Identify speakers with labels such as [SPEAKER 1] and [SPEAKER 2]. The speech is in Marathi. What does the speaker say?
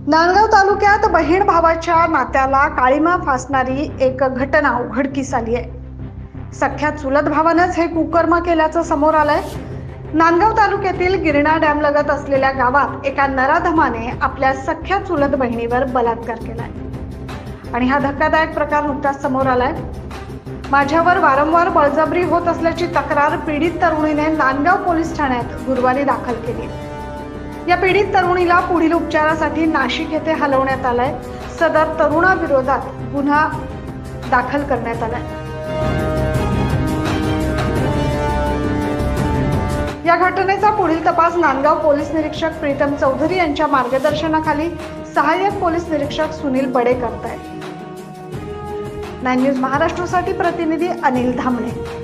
[SPEAKER 1] नांदगाव तालुक्यात बहीण भावाच्या नात्याला काळीमा फासणारी एक घटना उघडकीस आली आहे। सख्या चुलत भावानंच हे कुकर्म केल्याचं समोर आलंय। नांदगाव तालुक्यातील गिरणा डॅम लगत असलेल्या गावात एका नराधमाने आपल्या सख्या चुलत बहिणीवर बलात्कार केलाय आणि हा धक्कादायक प्रकार नुकताच समोर आलाय। माझ्यावर वारंवार बळजबरी होत असल्याची तक्रार पीडित तरुणीने नांदगाव पोलीस ठाण्यात गुरुवारी दाखल केली। या पीडित तरुणीला पुढील उपचारासाठी नाशिक येथे हलवण्यात आलाय। सदर तरुणाविरोधात गुन्हा दाखल करण्यात आलाय। या घटनेचा पुढील तपास नांदगाव पोलीस निरीक्षक प्रीतम चौधरी यांच्या मार्गदर्शनाखाली सहाय्यक पोलीस निरीक्षक सुनील बडे करतायत। 9 न्यूज महाराष्ट्रासाठी प्रतिनिधी अनिल धामणे।